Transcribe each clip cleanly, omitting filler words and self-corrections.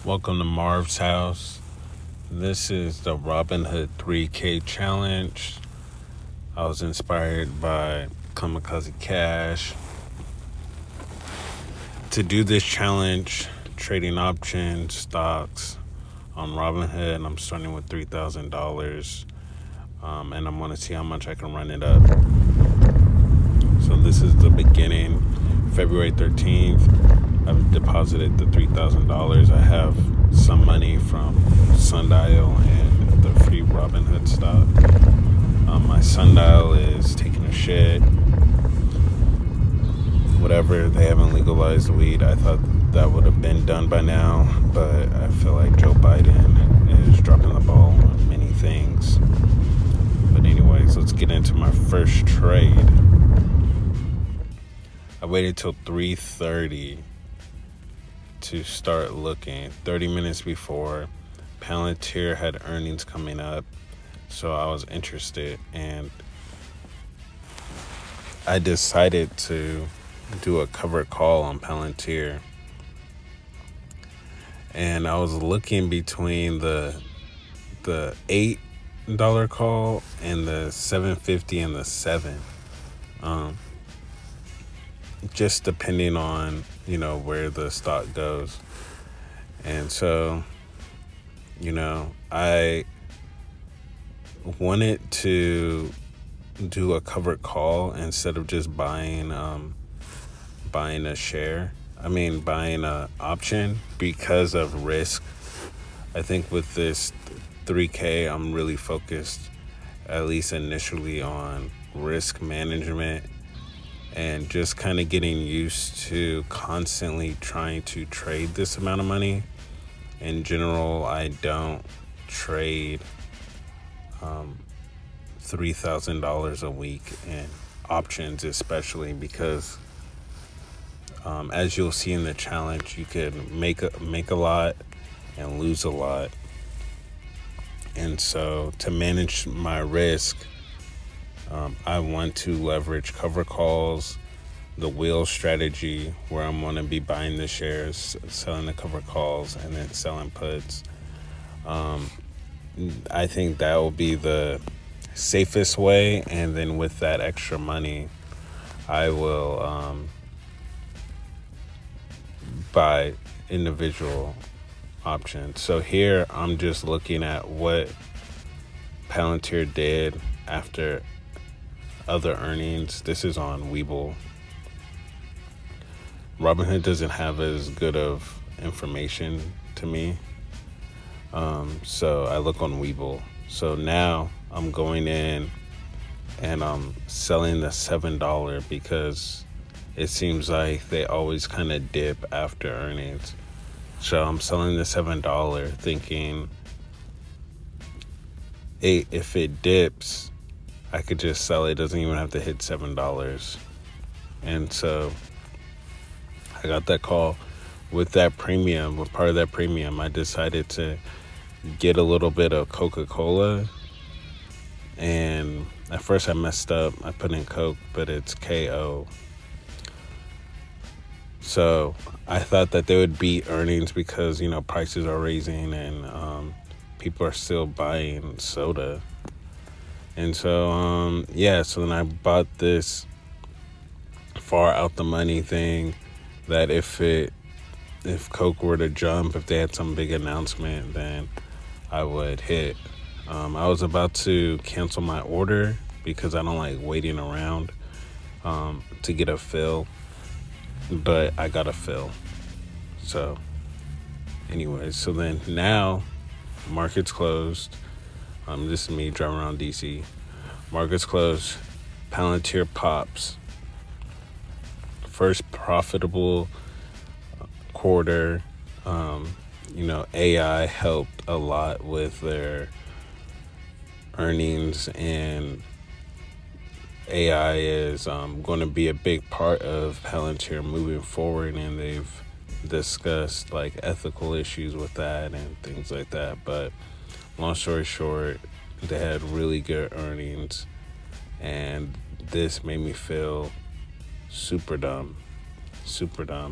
Welcome to Marv's house. This is the Robinhood 3K challenge. I was inspired by Kamikaze Cash to do this challenge, trading options, stocks on Robinhood. I'm starting with $3,000, and I'm going to see how much I can run it up. So this is the beginning. February 13th, I've deposited the $3,000. I have some money from Sundial and the free Robinhood stock. My Sundial is taking a shit. Whatever, they haven't legalized weed. I thought that would have been done by now, but I feel like Joe Biden is dropping the ball on many things. But anyways, let's get into my first trade. I waited till 3:30 to start looking. 30 minutes before, Palantir had earnings coming up, so I was interested, and I decided to do a covered call on Palantir. And I was looking between the $8 call and the $7.50 and the 7. Just depending on, where the stock goes. And so, I wanted to do a covered call instead of just buying a share. Buying a option because of risk. I think with this 3K, I'm really focused, at least initially, on risk management and just kind of getting used to constantly trying to trade this amount of money. In general, I don't trade $3,000 a week in options, especially because as you'll see in the challenge, you could make a lot and lose a lot. And so to manage my risk, I want to leverage cover calls, the wheel strategy, where I'm going to be buying the shares, selling the cover calls, and then selling puts. I think that will be the safest way. And then with that extra money, I will buy individual options. So here I'm just looking at what Palantir did after other earnings. This is on Webull. Robinhood doesn't have as good of information to me, so I look on Webull. So now I'm going in and I'm selling the $7 because it seems like they always kind of dip after earnings. So I'm selling the $7 thinking, hey, if it dips, I could just sell it. It doesn't even have to hit $7. And so I got that call. With that premium, with part of that premium, I decided to get a little bit of Coca-Cola. And at first I messed up. I put in Coke, but it's KO. So I thought that they would beat earnings because, prices are raising and people are still buying soda. And so, so then I bought this far out the money thing that if Coke were to jump, if they had some big announcement, then I would hit. I was about to cancel my order because I don't like waiting around to get a fill, but I got a fill. So anyways, so then now market's closed. This is me driving around DC. Market's closed. Palantir pops. First profitable quarter. AI helped a lot with their earnings, and AI is going to be a big part of Palantir moving forward, and they've discussed like ethical issues with that and things like that. But long story short, they had really good earnings, and this made me feel super dumb.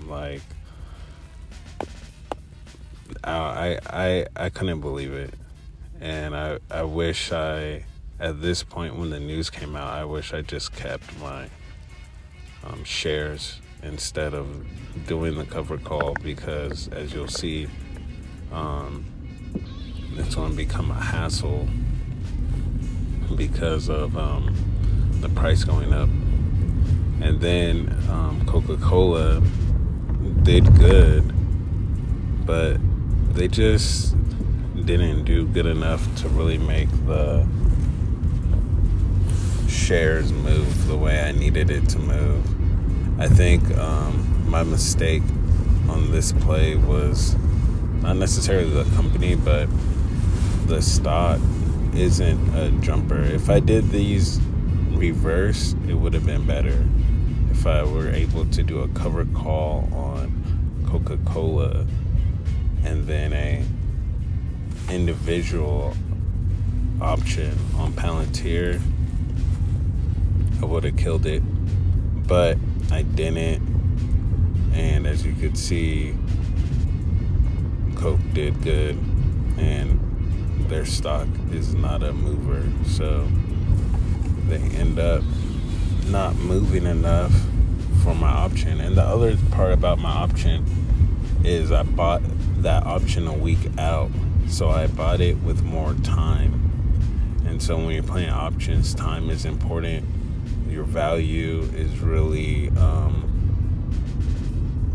Like, I couldn't believe it. And I wish at this point when the news came out, I wish I just kept my shares instead of doing the cover call, because as you'll see, it's going to become a hassle because of the price going up. And then Coca-Cola did good, but they just didn't do good enough to really make the shares move the way I needed it to move. I think my mistake on this play was not necessarily the company, but the stock isn't a jumper. If I did these reverse, it would have been better. If I were able to do a cover call on Coca-Cola and then a individual option on Palantir, I would have killed it. But I didn't, and as you could see, Coke did good, and their stock is not a mover, so they end up not moving enough for my option. And the other part about my option is I bought that option a week out, so I bought it with more time. And so when you're playing options, time is important. Your value is really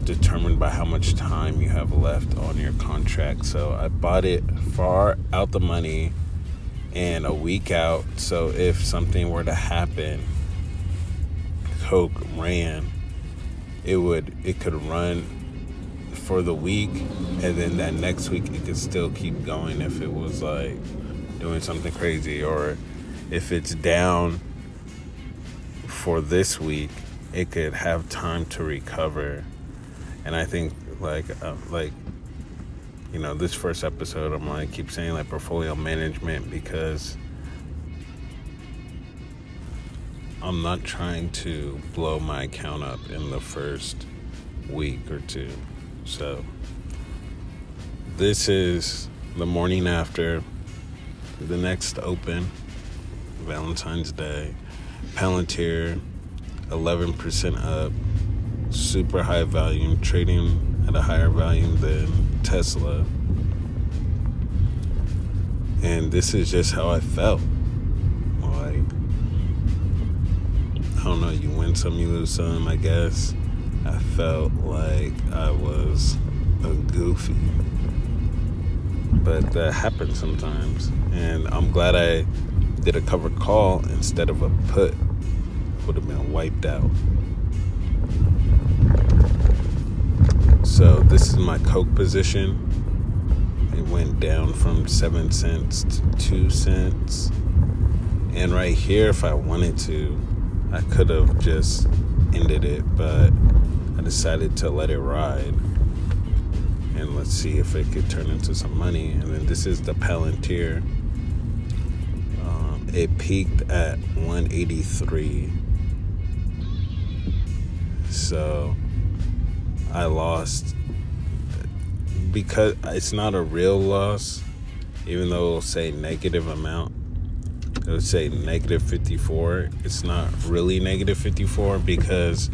determined by how much time you have left on your contract. So I bought it far out the money and a week out, so if something were to happen, Coke ran, it could run for the week, and then that next week it could still keep going if it was like doing something crazy, or if it's down for this week, it could have time to recover. And I think this first episode, I'm like keep saying like portfolio management, because I'm not trying to blow my account up in the first week or two. So this is the morning after the next open, Valentine's Day. Palantir 11% up, super high volume, trading at a higher volume than Tesla. And this is just how I felt. Like, I don't know, you win some, you lose some, I guess. I felt like I was a goofy. But that happens sometimes. And I'm glad I did a covered call instead of a put. Would have been wiped out. So this is my Coke position. It went down from 7 cents to 2 cents. And right here, if I wanted to, I could have just ended it, but I decided to let it ride. And let's see if it could turn into some money. And then this is the Palantir. It peaked at 183. So I lost, because it's not a real loss, even though it'll say negative amount. It would say negative 54. It's not really negative 54 because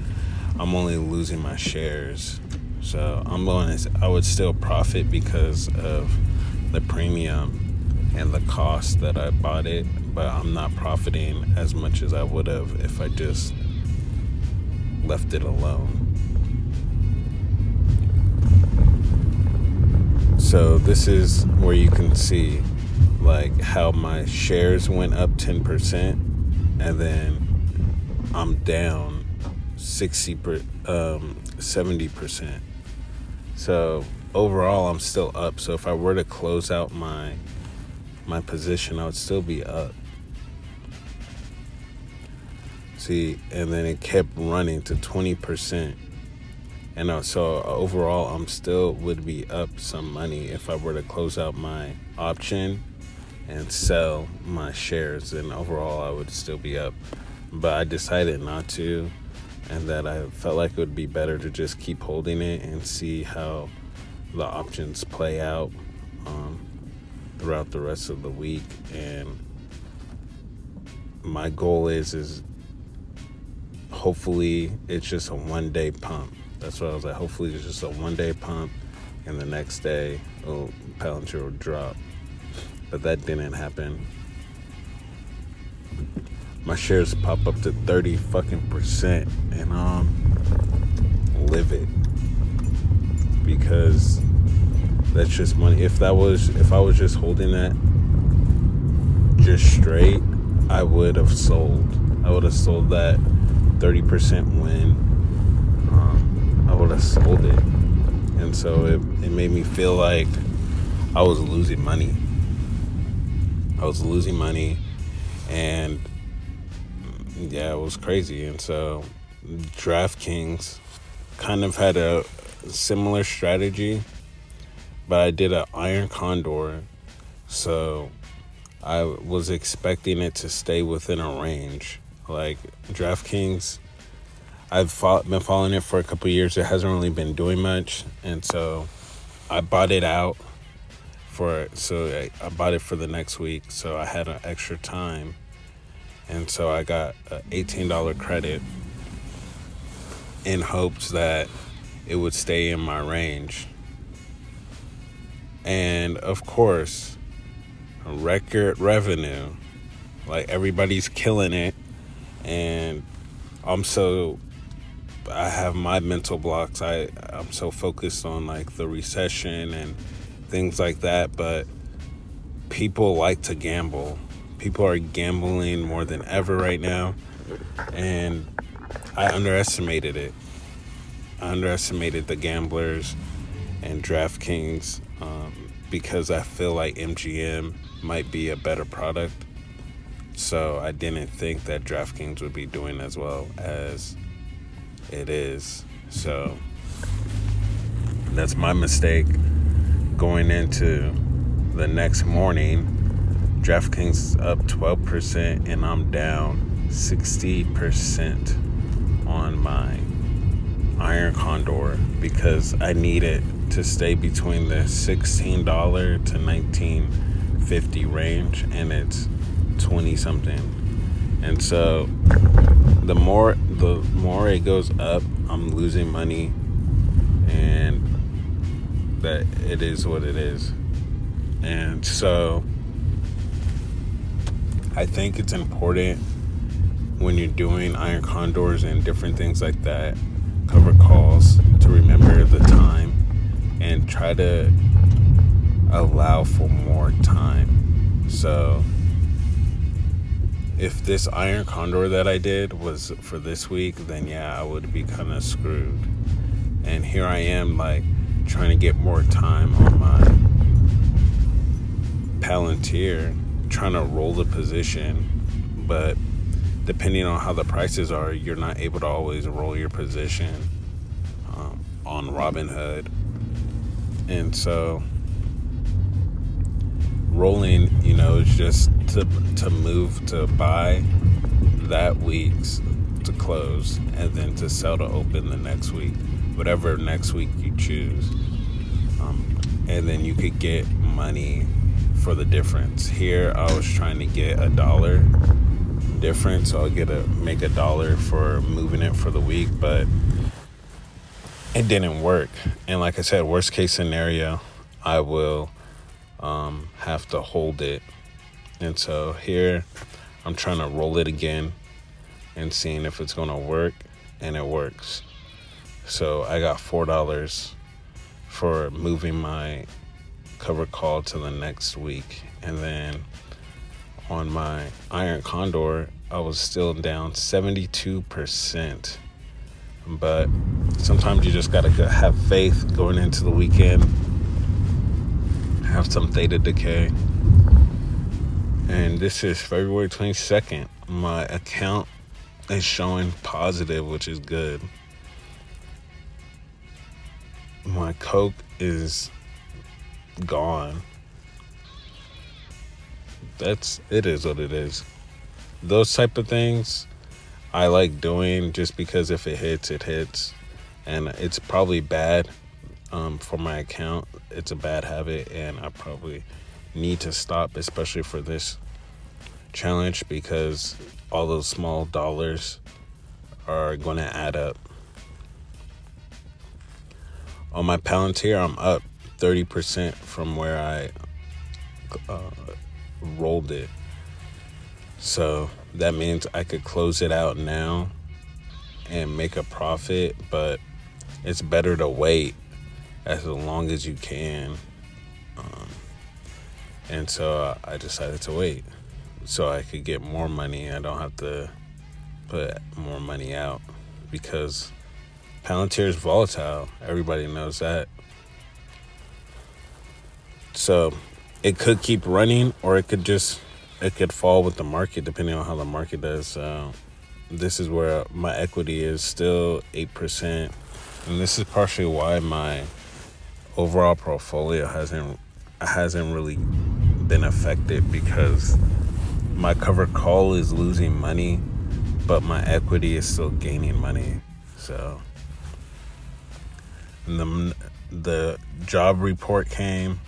I'm only losing my shares. So I would still profit because of the premium and the cost that I bought it, but I'm not profiting as much as I would have if I just left it alone. So this is where you can see like how my shares went up 10%, and then I'm down 70%. So overall I'm still up. So if I were to close out my position, I would still be up. See, and then it kept running to 20%. And so overall, I'm still would be up some money if I were to close out my option and sell my shares. Then overall, I would still be up. But I decided not to, and that I felt like it would be better to just keep holding it and see how the options play out throughout the rest of the week. And my goal is hopefully it's just a 1 day pump. That's what I was like. Hopefully it's just a 1 day pump, and the next day, Palantir will drop. But that didn't happen. My shares pop up to 30% and livid, because that's just money. If I was just holding that just straight, I would have sold. I would have sold that 30% win. I would have sold it. And so it made me feel like I was losing money. And yeah, it was crazy. And so DraftKings kind of had a similar strategy, but I did an iron condor. So I was expecting it to stay within a range. Like DraftKings, I've been following it for a couple of years. It hasn't really been doing much. And so I bought it out I bought it for the next week. So I had an extra time. And so I got an $18 credit in hopes that it would stay in my range. And of course, record revenue. Like, everybody's killing it. And I have my mental blocks. I'm so focused on like the recession and things like that. But people like to gamble. People are gambling more than ever right now. And I underestimated it. I underestimated the gamblers and DraftKings because I feel like MGM might be a better product. So I didn't think that DraftKings would be doing as well as it is. So that's my mistake. Going into the next morning, DraftKings is up 12% and I'm down 60% on my iron condor, because I need it to stay between the $16 to $19.50 range, and it's 20 something. And so the more it goes up, I'm losing money, and that it is what it is. And so I think it's important when you're doing iron condors and different things like that, cover calls, to remember the time and try to allow for more time. So if this iron condor that I did was for this week, then yeah, I would be kind of screwed. And here I am, like, trying to get more time on my Palantir, trying to roll the position, but depending on how the prices are, you're not able to always roll your position on Robinhood. And so rolling, is just to move to buy that week's to close, and then to sell to open the next week, whatever next week you choose. And then you could get money for the difference. Here I was trying to get $1 difference, so I'll make $1 for moving it for the week, but it didn't work. And like I said, worst case scenario, I will have to hold it. And so here I'm trying to roll it again and seeing if it's gonna work, and it works. So I got $4 for moving my cover call to the next week. And then on my iron condor, I was still down 72%. But sometimes you just gotta have faith going into the weekend, have some theta decay. And this is February 22nd. My account is showing positive, which is good. My Coke is gone. It is what it is. Those type of things I like doing just because if it hits, it hits. And it's probably bad for my account. It's a bad habit, and I probably need to stop, especially for this challenge, because all those small dollars are going to add up. On my Palantir, I'm up 30% from where I uh, rolled it. So that means I could close it out now and make a profit, but it's better to wait as long as you can. And so I decided to wait so I could get more money. I don't have to put more money out because Palantir is volatile. Everybody knows that. So it could keep running, or it could fall with the market depending on how the market does. This is where my equity is still 8%, and this is partially why my overall portfolio hasn't really been affected, because my covered call is losing money, but my equity is still gaining money. So the job report came,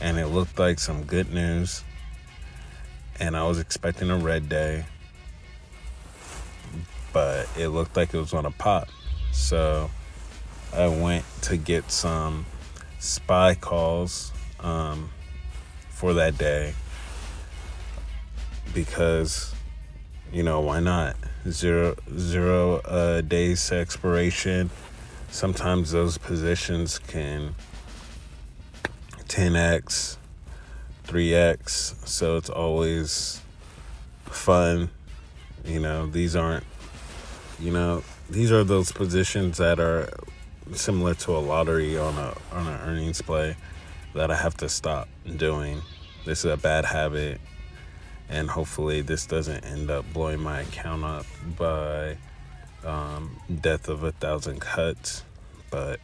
and it looked like some good news, and I was expecting a red day, but it looked like it was on a pop. So I went to get some SPY calls for that day, because why not? Zero days to expiration. Sometimes those positions can 10x, 3x, so it's always fun. These are those positions that are similar to a lottery on an earnings play that I have to stop doing. This is a bad habit, and hopefully this doesn't end up blowing my account up by death of 1,000 cuts. But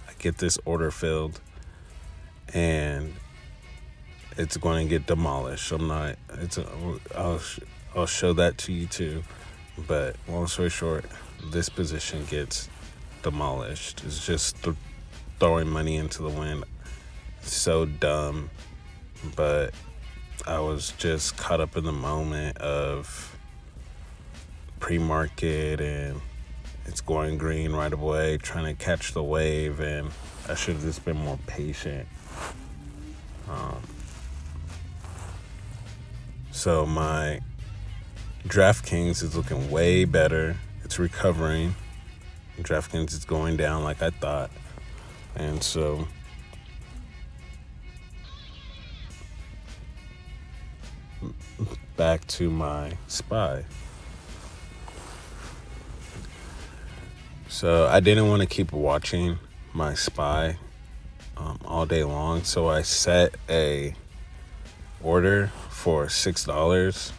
I get this order filled, and it's going to get demolished. I'll show that to you too. But long story short, this position gets demolished. It's just throwing money into the wind. It's so dumb, but I was just caught up in the moment of pre-market, and it's going green right away, trying to catch the wave, and I should have just been more patient. So my DraftKings is looking way better. It's recovering. DraftKings is going down like I thought. And so back to my SPY. So I didn't want to keep watching my SPY all day long, so I set a order for $6,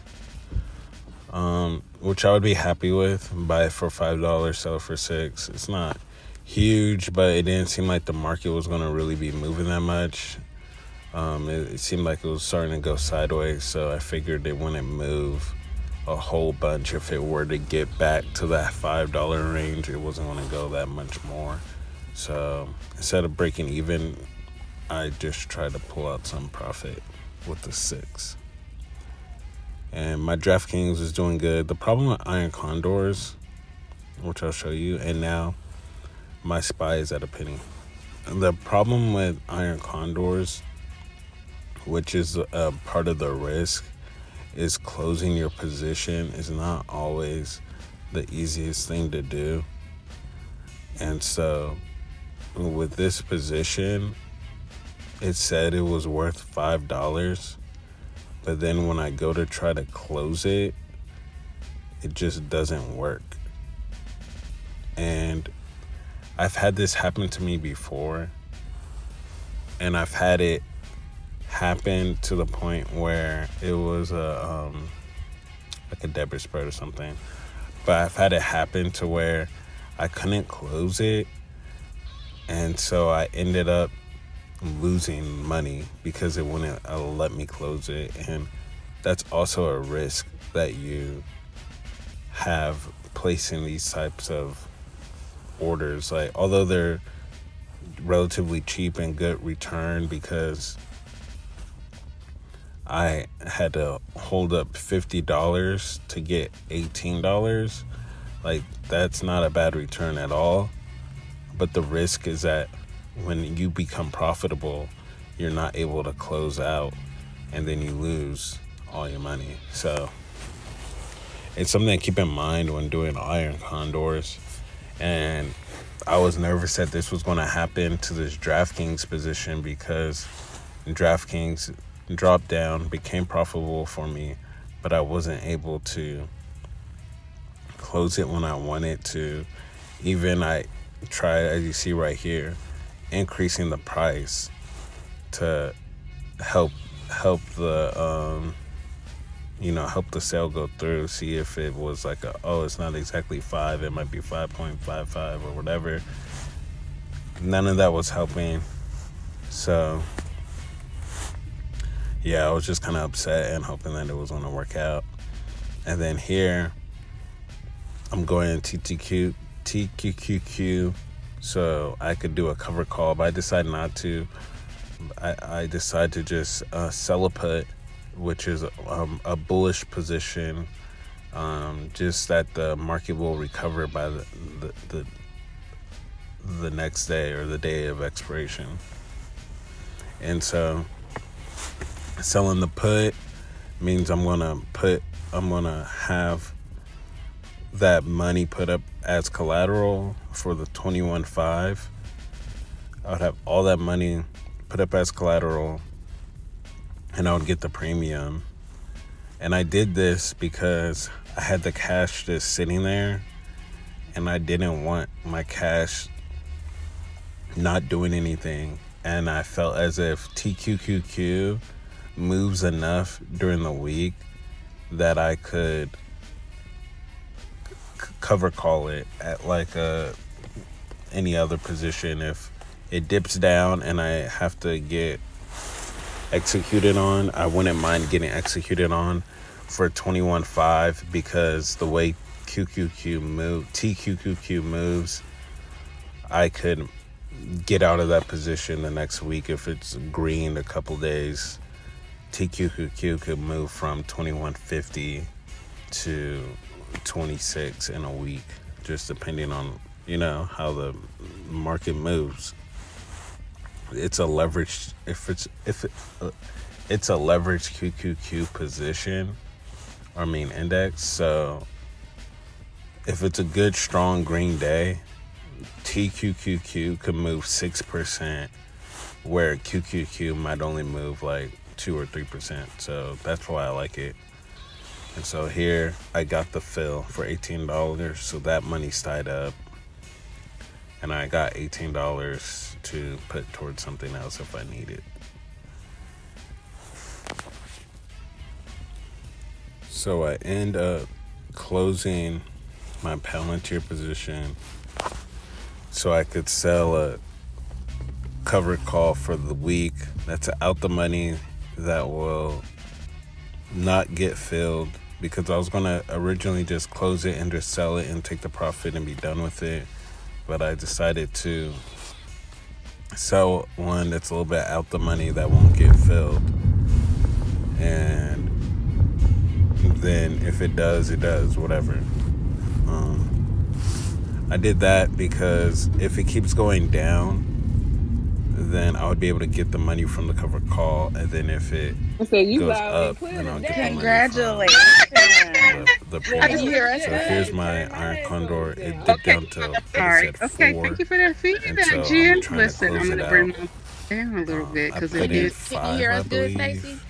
which I would be happy with. Buy it for $5, sell it for $6. It's not huge, but it didn't seem like the market was going to really be moving that much. It seemed like it was starting to go sideways, so I figured it wouldn't move a whole bunch. If it were to get back to that $5 range, it wasn't going to go that much more. So instead of breaking even, I just tried to pull out some profit with the 6. And my DraftKings is doing good. The problem with Iron Condors, which I'll show you, and now my SPY is at a penny. The problem with Iron Condors, which is a part of the risk, is closing your position is not always the easiest thing to do. And so with this position, it said it was worth $5, but then when I go to try to close it, it just doesn't work. And I've had this happen to me before, and I've had it happen to the point where it was like a debit spread or something. But I've had it happen to where I couldn't close it, and so I ended up losing money because it wouldn't let me close it. And that's also a risk that you have placing these types of orders. Like, although they're relatively cheap and good return because I had to hold up $50 to get $18. Like, that's not a bad return at all. But the risk is that when you become profitable, you're not able to close out and then you lose all your money. So it's something to keep in mind when doing iron condors. And I was nervous that this was going to happen to this DraftKings position because DraftKings dropped down, became profitable for me, but I wasn't able to close it when I wanted to. Even I tried, as you see right here, increasing the price to help the help the sale go through. See if it was like it's not exactly 5, it might be 5.55 or whatever. None of that was helping. So yeah, I was just kind of upset and hoping that it was going to work out. And then here I'm going TQQQ so I could do a cover call, but I decided not to. I decided to just sell a put, which is a bullish position, just that the market will recover by the next day or the day of expiration. And so selling the put means I'm gonna have that money put up as collateral for the 21.5. I would have all that money put up as collateral and I would get the premium. And I did this because I had the cash just sitting there and I didn't want my cash not doing anything. And I felt as if TQQQ moves enough during the week that I could cover call it at like any other position. If it dips down and I have to get executed on, I wouldn't mind getting executed on for 21.5 because the way TQQQ moves, I could get out of that position the next week. If it's green a couple days, TQQQ could move from 21.50 to 26 in a week, just depending on how the market moves. It's a leveraged it's a leveraged QQQ position, index. So if it's a good strong green day, TQQQ could move 6%, where QQQ might only move like 2 or 3%. So that's why I like it. And so here I got the fill for $18, so that money's tied up. And I got $18 to put towards something else if I need it. So I end up closing my Palantir position so I could sell a covered call for the week. That's out the money that will not get filled, because I was going to originally just close it and just sell it and take the profit and be done with it. But I decided to sell one that's a little bit out the money that won't get filled. And then if it does, it does, whatever. I did that because if it keeps going down, then I would be able to get the money from the covered call, and then if it goes up, then I'll get the money from the premium. So here's my iron condor. It dipped down to what it said 4. Thank you for that feedback, so Jen. I'm trying to close I'm it gonna out. bring my down a little bit because it is. 5, I believe.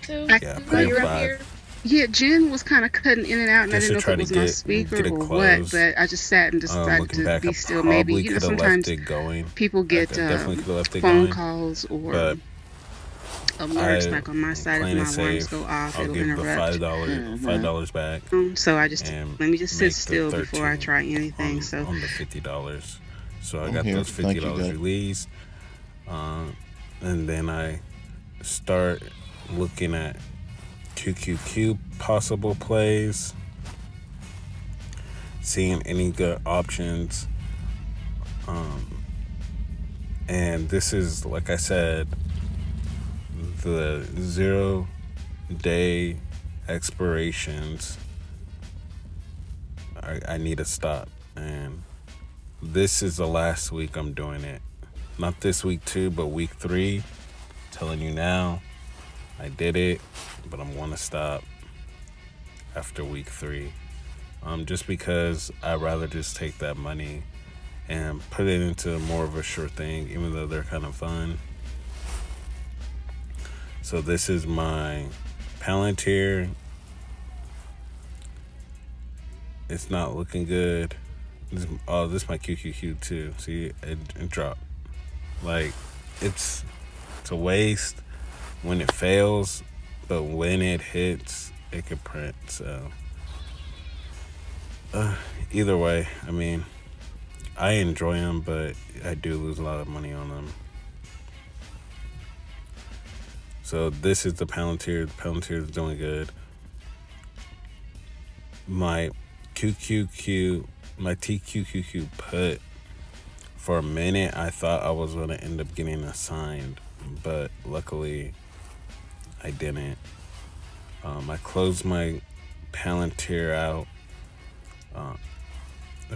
Yeah, I put in 5. Yeah, Jen was kind of cutting in and out, and I Just didn't to know try if it was to my get speaker it or what, closed. but I just sat and decided Looking to back, be I still. Maybe, probably could have left sometimes it going. people get Definitely could have left it phone going. calls or But alerts, like on my side, if playing my it alarms safe, go off, I'll it'll give the interrupt. $5 back. So I just and let me just make sit the still before I 13 try anything. on the $50. So I I'm got here. those Thank you, $50 guys. released. And then I start looking at QQQ possible plays, seeing any good options. And this is, like I said, the 0 day expirations. I need to stop. And this is the last week I'm doing it. Not this week 2, but week 3. Telling you now, I did it, but I'm going to stop after week 3. Just because I'd rather just take that money and put it into more of a sure thing, even though they're kind of fun. So this is my Palantir. It's not looking good. This is my QQQ too. See, it dropped. Like, it's a waste when it fails, but when it hits, it could print. So either way, I mean, I enjoy them, but I do lose a lot of money on them. So this is the Palantir. The Palantir is doing good. My TQQQ put, for a minute, I thought I was going to end up getting assigned, but luckily I didn't. I closed my Palantir out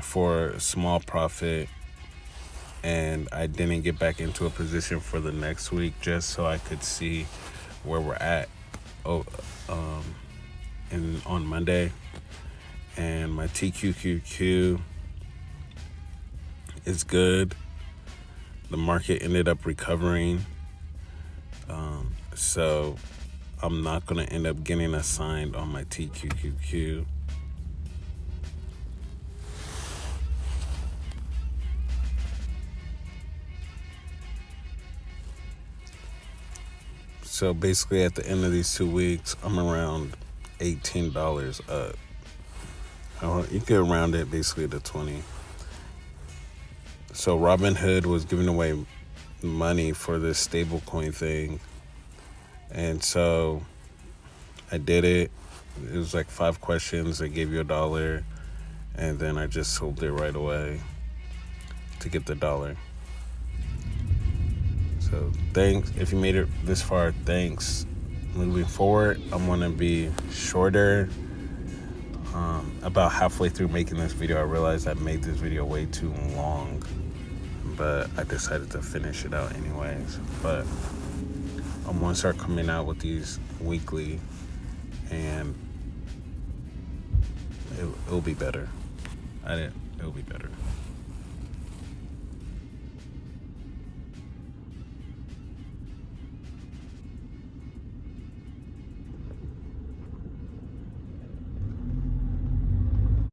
for a small profit, and I didn't get back into a position for the next week just so I could see where we're at on Monday. And my TQQQ is good. The market ended up recovering, so I'm not going to end up getting assigned on my TQQQ. So basically, at the end of these 2 weeks, I'm around $18 up. You could round it basically to 20. So Robinhood was giving away money for this stablecoin thing, and so I did it. It was like 5 questions. They gave you $1, and then I just sold it right away to get the $1. So thanks. If you made it this far, thanks. Moving forward, I'm going to be shorter. About halfway through making this video, I realized I made this video way too long, but I decided to finish it out anyways. But I'm going to start coming out with these weekly, and it'll be better. It'll be better.